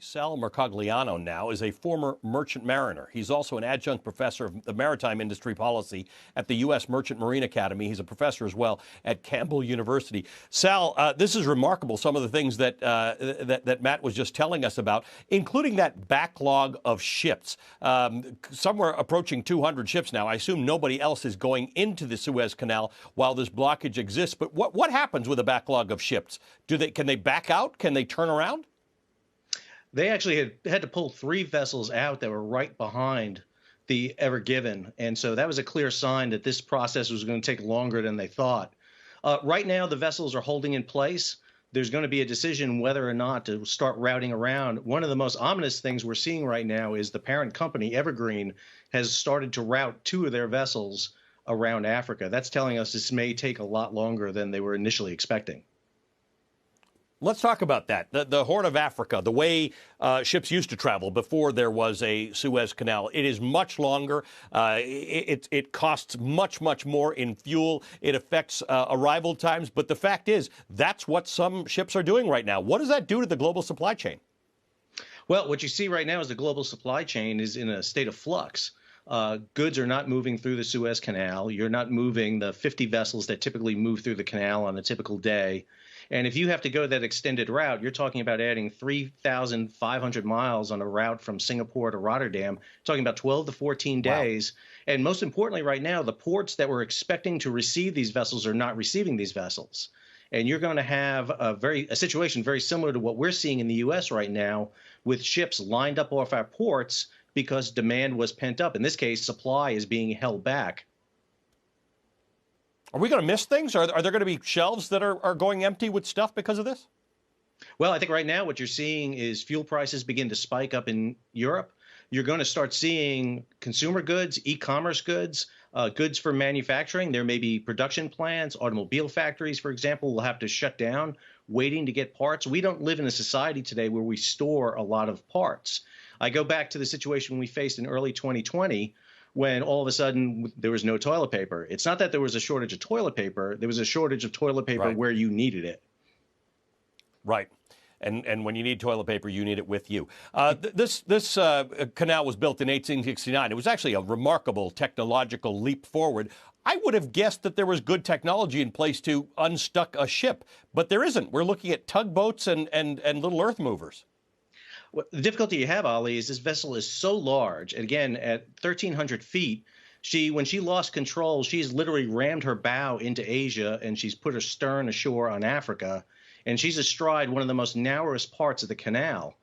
Sal Mercogliano now is a former merchant mariner. He's also an adjunct professor of the maritime industry policy at the U.S. Merchant Marine Academy. He's a professor as well at Campbell University. Sal, this is remarkable, some of the things that Matt was just telling us about, including that backlog of ships. Somewhere approaching 200 ships now. I assume nobody else is going into the Suez Canal while this blockage exists. But what happens with a backlog of ships? Can they back out? Can they turn around? They actually had to pull 3 vessels out that were right behind the Ever Given. And so that was a clear sign that this process was going to take longer than they thought. Right now, the vessels are holding in place. There's going to be a decision whether or not to start routing around. One of the most ominous things we're seeing right now is the parent company, Evergreen, has started to route 2 of their vessels around Africa. That's telling us this may take a lot longer than they were initially expecting. Let's talk about that. The Horn of Africa, the way ships used to travel before there was a Suez Canal, it is much longer. It costs much, much more in fuel. It affects arrival times. But the fact is, that's what some ships are doing right now. What does that do to the global supply chain? Well, what you see right now is the global supply chain is in a state of flux. Goods are not moving through the Suez Canal. You're not moving the 50 vessels that typically move through the canal on a typical day. And if you have to go that extended route, you're talking about adding 3,500 miles on a route from Singapore to Rotterdam, talking about 12 to 14 days. Wow. And most importantly, right now, the ports that were expecting to receive these vessels are not receiving these vessels. And you're going to have a situation very similar to what we're seeing in the U.S. right now, with ships lined up off our ports because demand was pent up. In this case, supply is being held back. Are we going to miss things? Are there going to be shelves that are going empty with stuff because of this? Well, I think right now what you're seeing is fuel prices begin to spike up in Europe. You're going to start seeing consumer goods, e-commerce goods, goods for manufacturing. There may be production plants, automobile factories, for example, will have to shut down, waiting to get parts. We don't live in a society today where we store a lot of parts. I go back to the situation we faced in early 2020, when all of a sudden there was no toilet paper. It's not that there was a shortage of toilet paper. There was a shortage of toilet paper where you needed it. Right. And when you need toilet paper, you need it with you. This canal was built in 1869. It was actually a remarkable technological leap forward. I would have guessed that there was good technology in place to unstuck a ship, but there isn't. We're looking at tugboats and little earth movers. Well, the difficulty you have, Ali, is this vessel is so large. And again, at 1,300 feet, when she lost control, she's literally rammed her bow into Asia, and she's put her stern ashore on Africa. And she's astride one of the most narrowest parts of the canal.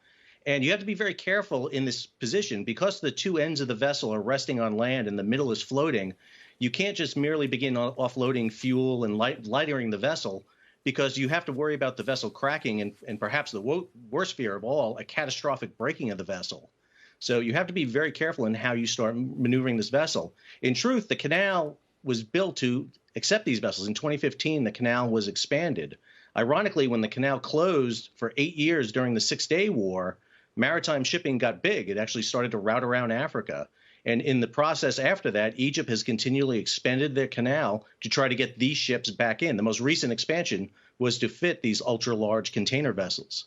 And you have to be very careful in this position because the 2 ends of the vessel are resting on land and the middle is floating. You can't just merely begin offloading fuel and lightering the vessel, because you have to worry about the vessel cracking and perhaps the worst fear of all, a catastrophic breaking of the vessel. So you have to be very careful in how you start maneuvering this vessel. In truth, the canal was built to accept these vessels. In 2015, the canal was expanded. Ironically, when the canal closed for 8 years during the Six-Day War, maritime shipping got big. It actually started to route around Africa. And in the process after that, Egypt has continually expanded their canal to try to get these ships back in. The most recent expansion was to fit these ultra-large container vessels.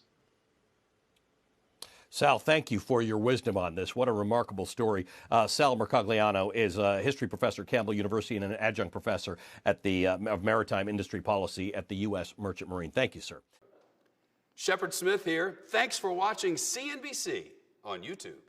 Sal, thank you for your wisdom on this. What a remarkable story. Sal Mercogliano is a history professor at Campbell University and an adjunct professor at of maritime industry policy at the U.S. Merchant Marine. Thank you, sir. Shepard Smith here. Thanks for watching CNBC on YouTube.